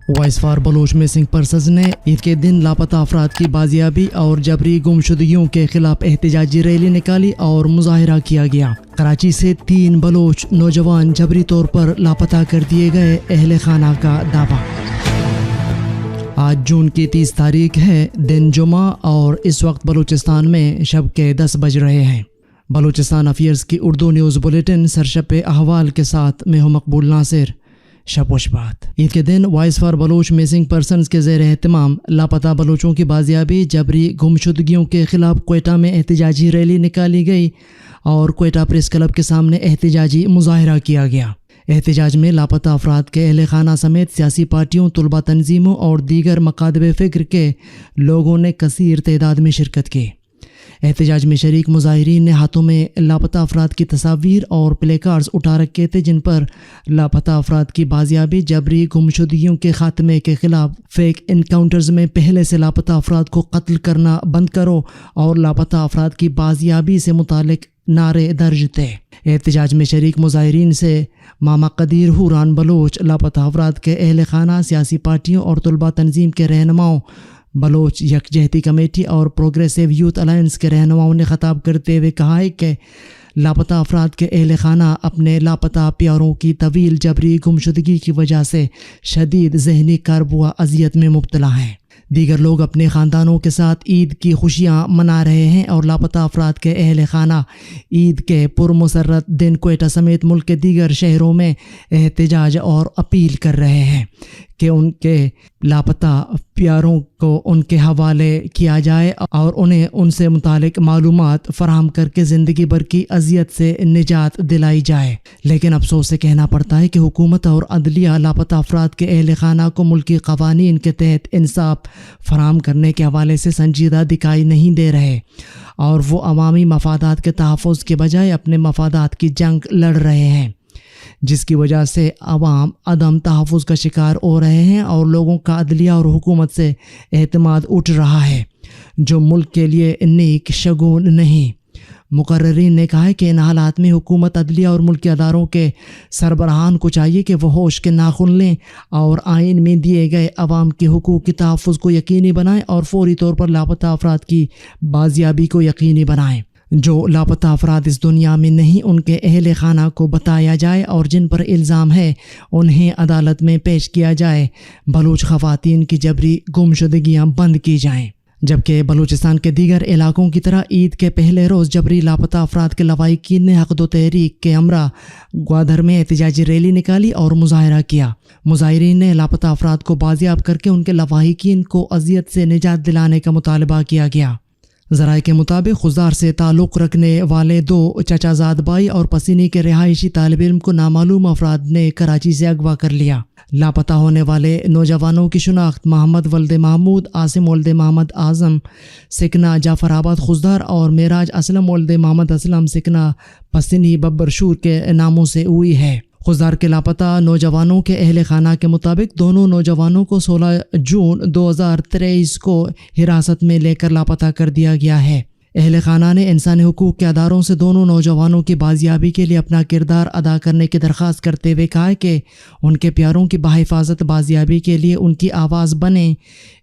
Voice for Baloch missing persons نے عید کے دن لاپتہ افراد کی بازیابی اور جبری گمشدگیوں کے خلاف احتجاجی ریلی نکالی اور مظاہرہ کیا گیا۔ کراچی سے 3 بلوچ نوجوان جبری طور پر لاپتہ کر دیے گئے، اہل خانہ کا دعویٰ۔ آج جون کی 30 تاریخ ہے، دن جمعہ، اور اس وقت بلوچستان میں شب کے 10 بج رہے ہیں۔ بلوچستان افیئرز کی اردو نیوز بلیٹن سرشپ احوال کے ساتھ میں ہوں مقبول ناصر۔ شب و شبات۔ عید کے دن Voice for Baloch missing Persons کے زیر اہتمام لاپتہ بلوچوں کی بازیابی، جبری گمشدگیوں کے خلاف کوئٹہ میں احتجاجی ریلی نکالی گئی اور کوئٹہ پریس کلب کے سامنے احتجاجی مظاہرہ کیا گیا۔ احتجاج میں لاپتہ افراد کے اہل خانہ سمیت سیاسی پارٹیوں، طلباء تنظیموں اور دیگر مکاتب فکر کے لوگوں نے کثیر تعداد میں شرکت کی۔ احتجاج میں شریک مظاہرین نے ہاتھوں میں لاپتہ افراد کی تصاویر اور پلے کارڈز اٹھا رکھے تھے، جن پر لاپتہ افراد کی بازیابی، جبری گمشدگیوں کے خاتمے کے خلاف، فیک انکاؤنٹرز میں پہلے سے لاپتہ افراد کو قتل کرنا بند کرو اور لاپتہ افراد کی بازیابی سے متعلق نعرے درج تھے۔ احتجاج میں شریک مظاہرین سے ماما قدیر حوران بلوچ، لاپتہ افراد کے اہل خانہ، سیاسی پارٹیوں اور طلباء تنظیم کے رہنماؤں، بلوچ یکجہتی کمیٹی اور پروگریسو یوتھ الائنس کے رہنماؤں نے خطاب کرتے ہوئے کہا ہے کہ لاپتہ افراد کے اہل خانہ اپنے لاپتہ پیاروں کی طویل جبری گمشدگی کی وجہ سے شدید ذہنی کرب و اذیت میں مبتلا ہیں۔ دیگر لوگ اپنے خاندانوں کے ساتھ عید کی خوشیاں منا رہے ہیں اور لاپتہ افراد کے اہل خانہ عید کے پرمسرت دن کوئٹہ سمیت ملک کے دیگر شہروں میں احتجاج اور اپیل کر رہے ہیں کہ ان کے لاپتہ پیاروں کو ان کے حوالے کیا جائے اور انہیں ان سے متعلق معلومات فراہم کر کے زندگی بھر کی اذیت سے نجات دلائی جائے۔ لیکن افسوس سے کہنا پڑتا ہے کہ حکومت اور عدلیہ لاپتہ افراد کے اہل خانہ کو ملکی قوانین کے تحت انصاف فراہم کرنے کے حوالے سے سنجیدہ دکھائی نہیں دے رہے اور وہ عوامی مفادات کے تحفظ کے بجائے اپنے مفادات کی جنگ لڑ رہے ہیں، جس کی وجہ سے عوام عدم تحفظ کا شکار ہو رہے ہیں اور لوگوں کا عدلیہ اور حکومت سے اعتماد اٹھ رہا ہے، جو ملک کے لیے نیک شگون نہیں۔ مقررین نے کہا ہے کہ ان حالات میں حکومت، عدلیہ اور ملکی اداروں کے سربراہان کو چاہیے کہ وہ ہوش کے ناخن لیں اور آئین میں دیے گئے عوام کے حقوق کے تحفظ کو یقینی بنائیں اور فوری طور پر لاپتہ افراد کی بازیابی کو یقینی بنائیں۔ جو لاپتہ افراد اس دنیا میں نہیں، ان کے اہل خانہ کو بتایا جائے اور جن پر الزام ہے انہیں عدالت میں پیش کیا جائے۔ بلوچ خواتین کی جبری گمشدگیاں بند کی جائیں۔ جبکہ بلوچستان کے دیگر علاقوں کی طرح عید کے پہلے روز جبری لاپتہ افراد کے لواحقین نے حقد و تحریک کے ہمراہ گوادر میں احتجاجی ریلی نکالی اور مظاہرہ کیا۔ مظاہرین نے لاپتہ افراد کو بازیاب کر کے ان کے لواحقین کو اذیت سے نجات دلانے کا مطالبہ کیا گیا۔ ذرائع کے مطابق خضدار سے تعلق رکھنے والے 2 چچا زاد بھائی اور پسینی کے رہائشی طالب علم کو نامعلوم افراد نے کراچی سے اغوا کر لیا۔ لاپتہ ہونے والے نوجوانوں کی شناخت محمد ولد محمود، عاصم ولد محمد اعظم سکنہ جعفر آباد خضدار اور معراج اسلم ولد محمد اسلم سکنہ پسینی ببرشور کے ناموں سے ہوئی ہے۔ خضدار کے لاپتہ نوجوانوں کے اہل خانہ کے مطابق دونوں نوجوانوں کو 16 جون 2023 کو حراست میں لے کر لاپتہ کر دیا گیا ہے۔ اہل خانہ نے انسانی حقوق کے اداروں سے دونوں نوجوانوں کی بازیابی کے لیے اپنا کردار ادا کرنے کی درخواست کرتے ہوئے کہا کہ ان کے پیاروں کی بحفاظت بازیابی کے لیے ان کی آواز بنیں،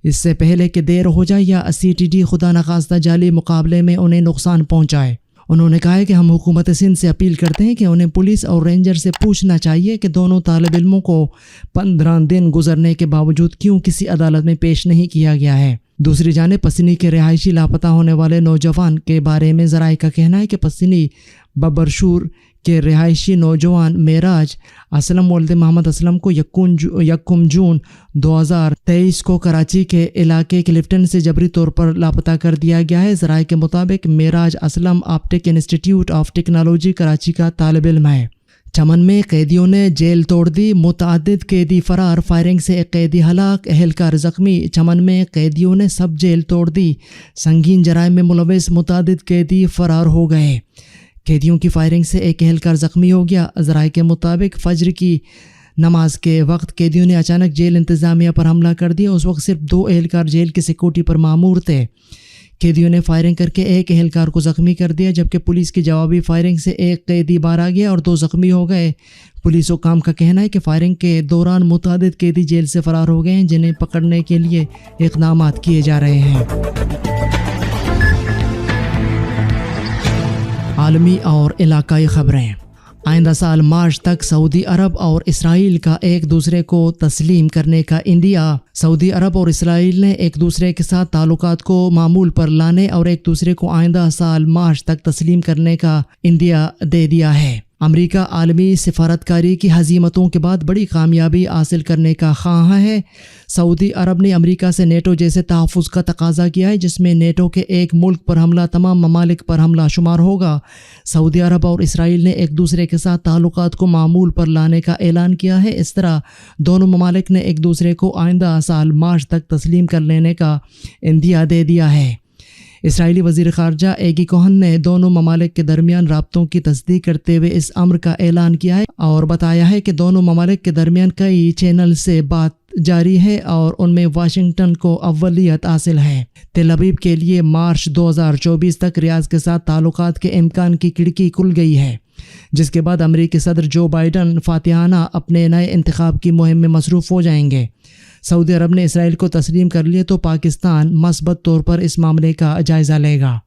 اس سے پہلے کہ دیر ہو جائے یا CTD خدا نخواستہ جعلی مقابلے میں انہیں نقصان پہنچائے۔ انہوں نے کہا کہ ہم حکومت سندھ سے اپیل کرتے ہیں کہ انہیں پولیس اور رینجر سے پوچھنا چاہیے کہ دونوں طالب علموں کو 15 دن گزرنے کے باوجود کیوں کسی عدالت میں پیش نہیں کیا گیا ہے۔ دوسری جانب پسینی کے رہائشی لاپتہ ہونے والے نوجوان کے بارے میں ذرائع کا کہنا ہے کہ پسینی ببرشور کے رہائشی نوجوان معراج اسلم ولد محمد اسلم کو 1 جون 2023 کو کراچی کے علاقے کلفٹن سے جبری طور پر لاپتہ کر دیا گیا ہے۔ ذرائع کے مطابق Meraj Aslam Optic Institute of Technology Karachi کا طالب علم ہے۔ چمن میں قیدیوں نے جیل توڑ دی، متعدد قیدی فرار، فائرنگ سے ایک قیدی ہلاک، اہلکار زخمی۔ چمن میں قیدیوں نے سب جیل توڑ دی، سنگین جرائم میں ملوث متعدد قیدی فرار ہو گئے۔ قیدیوں کی فائرنگ سے ایک اہلکار زخمی ہو گیا۔ ذرائع کے مطابق فجر کی نماز کے وقت قیدیوں نے اچانک جیل انتظامیہ پر حملہ کر دیا۔ اس وقت صرف 2 اہلکار جیل کی سیکورٹی پر مامور تھے۔ قیدیوں نے فائرنگ کر کے ایک اہلکار کو زخمی کر دیا، جبکہ پولیس کی جوابی فائرنگ سے ایک قیدی مارا گیا اور 2 زخمی ہو گئے۔ پولیس حکام کا کہنا ہے کہ فائرنگ کے دوران متعدد قیدی جیل سے فرار ہو گئے ہیں، جنہیں پکڑنے کے لیے اقدامات کیے جا رہے ہیں۔ عالمی اور علاقائی خبریں۔ آئندہ سال مارچ تک سعودی عرب اور اسرائیل کا ایک دوسرے کو تسلیم کرنے کا عندیہ۔ سعودی عرب اور اسرائیل نے ایک دوسرے کے ساتھ تعلقات کو معمول پر لانے اور ایک دوسرے کو آئندہ سال مارچ تک تسلیم کرنے کا عندیہ دے دیا ہے۔ امریکہ عالمی سفارتکاری کی ہزیمتوں کے بعد بڑی کامیابی حاصل کرنے کا خواہاں ہے۔ سعودی عرب نے امریکہ سے نیٹو جیسے تحفظ کا تقاضا کیا ہے، جس میں نیٹو کے ایک ملک پر حملہ تمام ممالک پر حملہ شمار ہوگا۔ سعودی عرب اور اسرائیل نے ایک دوسرے کے ساتھ تعلقات کو معمول پر لانے کا اعلان کیا ہے۔ اس طرح دونوں ممالک نے ایک دوسرے کو آئندہ سال مارچ تک تسلیم کر لینے کا عندیہ دے دیا ہے۔ اسرائیلی وزیر خارجہ ایگی کوہن نے دونوں ممالک کے درمیان رابطوں کی تصدیق کرتے ہوئے اس امر کا اعلان کیا ہے اور بتایا ہے کہ دونوں ممالک کے درمیان کئی چینل سے بات جاری ہے اور ان میں واشنگٹن کو اولیت حاصل ہے۔ تل ابیب کے لیے مارچ 2024 تک ریاض کے ساتھ تعلقات کے امکان کی کھڑکی کھل گئی ہے، جس کے بعد امریکی صدر جو بائیڈن فاتحانہ اپنے نئے انتخاب کی مہم میں مصروف ہو جائیں گے۔ سعودی عرب نے اسرائیل کو تسلیم کر لیے تو پاکستان مثبت طور پر اس معاملے کا جائزہ لے گا۔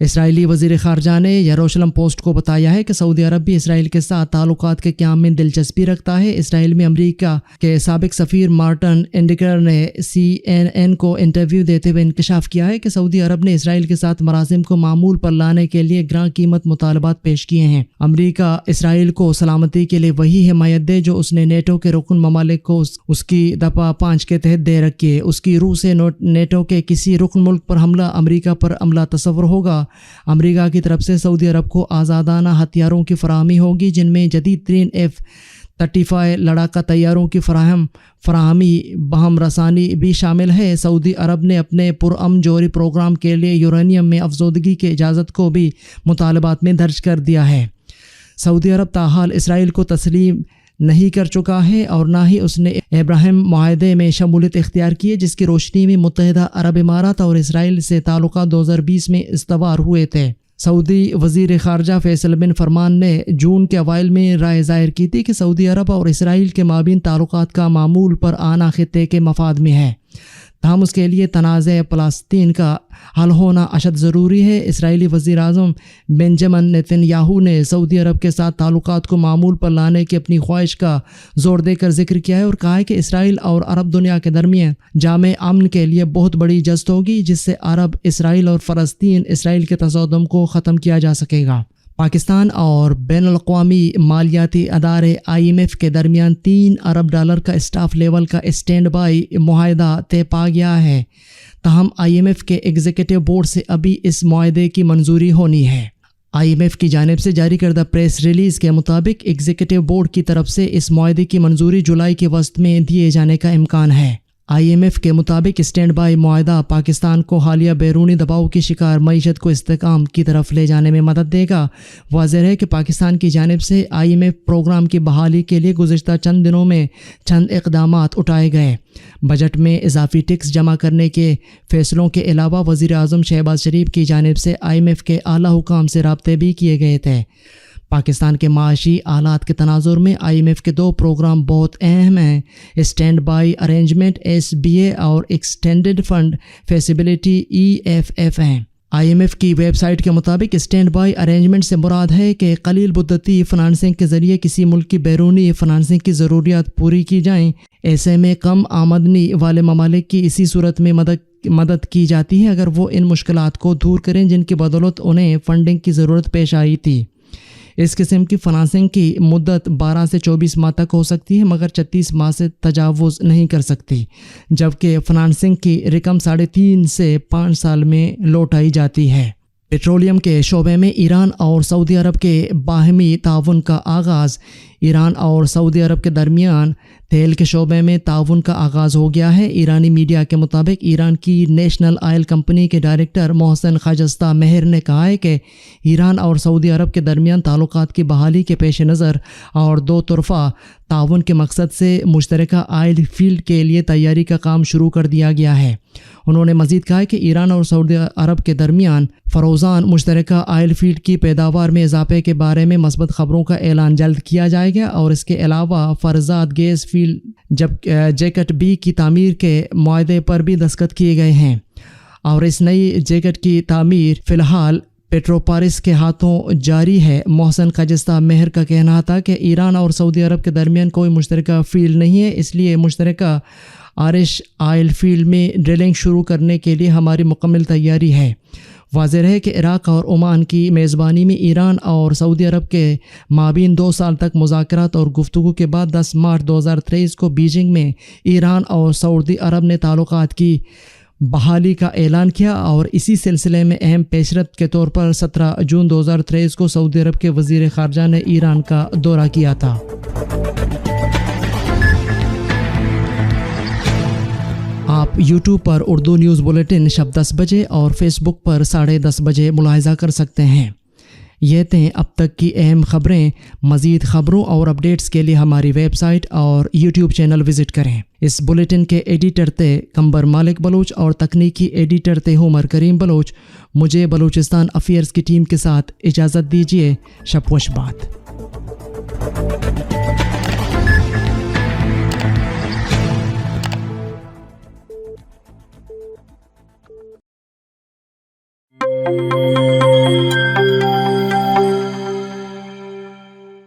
اسرائیلی وزیر خارجہ نے یروشلم پوسٹ کو بتایا ہے کہ سعودی عرب بھی اسرائیل کے ساتھ تعلقات کے قیام میں دلچسپی رکھتا ہے۔ اسرائیل میں امریکہ کے سابق سفیر مارٹن انڈیکر نے CNN کو انٹرویو دیتے ہوئے انکشاف کیا ہے کہ سعودی عرب نے اسرائیل کے ساتھ مراسم کو معمول پر لانے کے لیے گراں قیمت مطالبات پیش کیے ہیں۔ امریکہ اسرائیل کو سلامتی کے لیے وہی حمایت دے جو اس نے نیٹو کے رکن ممالک کو اس کی دفعہ 5 کے تحت دے رکھی ہے۔ اس کی روح سے نیٹو کے کسی رکن ملک پر حملہ امریکہ پر عملہ تصور ہوگا۔ امریکہ کی طرف سے سعودی عرب کو آزادانہ ہتھیاروں کی فراہمی ہوگی، جن میں جدید ترین F-35 لڑاکا طیاروں کی فراہمی بہم رسانی بھی شامل ہے۔ سعودی عرب نے اپنے پرامن جوہری پروگرام کے لیے یورینیم میں افزودگی کی اجازت کو بھی مطالبات میں درج کر دیا ہے۔ سعودی عرب تاحال اسرائیل کو تسلیم نہیں کر چکا ہے اور نہ ہی اس نے ابراہیم معاہدے میں شمولیت اختیار کی ہے، جس کی روشنی میں متحدہ عرب امارات اور اسرائیل سے تعلقات 2020 میں استوار ہوئے تھے۔ سعودی وزیر خارجہ فیصل بن فرمان نے جون کے اوائل میں رائے ظاہر کی تھی کہ سعودی عرب اور اسرائیل کے مابین تعلقات کا معمول پر آنا خطے کے مفاد میں ہے، تاہم اس کے لیے تنازع فلسطین کا حل ہونا اشد ضروری ہے۔ اسرائیلی وزیر اعظم بنجمن نیتن یاہو نے سعودی عرب کے ساتھ تعلقات کو معمول پر لانے کی اپنی خواہش کا زور دے کر ذکر کیا ہے اور کہا ہے کہ اسرائیل اور عرب دنیا کے درمیان جامع امن کے لیے بہت بڑی جست ہوگی، جس سے عرب، اسرائیل اور فلسطین اسرائیل کے تصادم کو ختم کیا جا سکے گا۔ پاکستان اور بین الاقوامی مالیاتی ادارے IMF کے درمیان $3 ارب کا اسٹاف لیول کا اسٹینڈ بائی معاہدہ طے پا گیا ہے، تاہم IMF کے ایگزیکٹو بورڈ سے ابھی اس معاہدے کی منظوری ہونی ہے۔ IMF کی جانب سے جاری کردہ پریس ریلیز کے مطابق ایگزیکٹو بورڈ کی طرف سے اس معاہدے کی منظوری جولائی کے وسط میں دیے جانے کا امکان ہے۔ IMF کے مطابق اسٹینڈ بائی معاہدہ پاکستان کو حالیہ بیرونی دباؤ کی شکار معیشت کو استحکام کی طرف لے جانے میں مدد دے گا۔ واضح ہے کہ پاکستان کی جانب سے IMF پروگرام کی بحالی کے لیے گزشتہ چند دنوں میں چند اقدامات اٹھائے گئے۔ بجٹ میں اضافی ٹیکس جمع کرنے کے فیصلوں کے علاوہ وزیر اعظم شہباز شریف کی جانب سے IMF کے اعلیٰ حکام سے رابطے بھی کیے گئے تھے۔ پاکستان کے معاشی حالات کے تناظر میں IMF کے 2 پروگرام بہت اہم ہیں: اسٹینڈ بائی ارینجمنٹ SBA اور ایکسٹینڈڈ فنڈ فیسیبلٹی EFF ہیں۔ IMF کی ویب سائٹ کے مطابق اسٹینڈ بائی ارینجمنٹ سے مراد ہے کہ قلیل مدتی فنانسنگ کے ذریعے کسی ملک کی بیرونی فنانسنگ کی ضروریات پوری کی جائیں۔ ایسے میں کم آمدنی والے ممالک کی اسی صورت میں مدد کی جاتی ہے اگر وہ ان مشکلات کو دور کریں جن کی بدولت انہیں فنڈنگ کی ضرورت پیش آئی تھی۔ اس قسم کی فنانسنگ کی مدت 12 سے 24 ماہ تک ہو سکتی ہے، مگر 36 ماہ سے تجاوز نہیں کر سکتی، جبکہ فنانسنگ کی رقم 3.5 سے 5 سال میں لوٹائی جاتی ہے۔ پیٹرولیم کے شعبے میں ایران اور سعودی عرب کے باہمی تعاون کا آغاز۔ ایران اور سعودی عرب کے درمیان تیل کے شعبے میں تعاون کا آغاز ہو گیا ہے۔ ایرانی میڈیا کے مطابق ایران کی نیشنل آئل کمپنی کے ڈائریکٹر محسن خاجستہ مہر نے کہا ہے کہ ایران اور سعودی عرب کے درمیان تعلقات کی بحالی کے پیش نظر اور دو طرفہ تعاون کے مقصد سے مشترکہ آئل فیلڈ کے لیے تیاری کا کام شروع کر دیا گیا ہے۔ انہوں نے مزید کہا کہ ایران اور سعودی عرب کے درمیان فروزان مشترکہ آئل فیلڈ کی پیداوار میں اضافے کے بارے میں مثبت خبروں کا اعلان جلد کیا جائے گا، اور اس کے علاوہ فرزاد گیس فیلڈ جیکٹ بی کی تعمیر کے معاہدے پر بھی دستخط کیے گئے ہیں، اور اس نئی جیکٹ کی تعمیر فی الحال پیٹروپارس کے ہاتھوں جاری ہے۔ محسن خاجستہ مہر کا کہنا تھا کہ ایران اور سعودی عرب کے درمیان کوئی مشترکہ فیلڈ نہیں ہے، اس لیے مشترکہ آرش آئل فیلڈ میں ڈرلنگ شروع کرنے کے لیے ہماری مکمل تیاری ہے۔ واضح ہے کہ عراق اور عمان کی میزبانی میں ایران اور سعودی عرب کے مابین 2 سال تک مذاکرات اور گفتگو کے بعد 10 مارچ 2023 کو بیجنگ میں ایران اور سعودی عرب نے تعلقات کی بحالی کا اعلان کیا، اور اسی سلسلے میں اہم پیشرفت کے طور پر 17 جون 2023 کو سعودی عرب کے وزیر خارجہ نے ایران کا دورہ کیا تھا۔ آپ یوٹیوب پر اردو نیوز بلیٹن شب 10 بجے اور فیس بک پر 10:30 بجے ملاحظہ کر سکتے ہیں۔ یہ تھیں اب تک کی اہم خبریں۔ مزید خبروں اور اپڈیٹس کے لیے ہماری ویب سائٹ اور یوٹیوب چینل وزٹ کریں۔ اس بلیٹن کے ایڈیٹر تھے قمبر مالک بلوچ اور تکنیکی ایڈیٹر تھے عمر کریم بلوچ۔ مجھے بلوچستان افیئرز کی ٹیم کے ساتھ اجازت دیجیے۔ شب خوش بات۔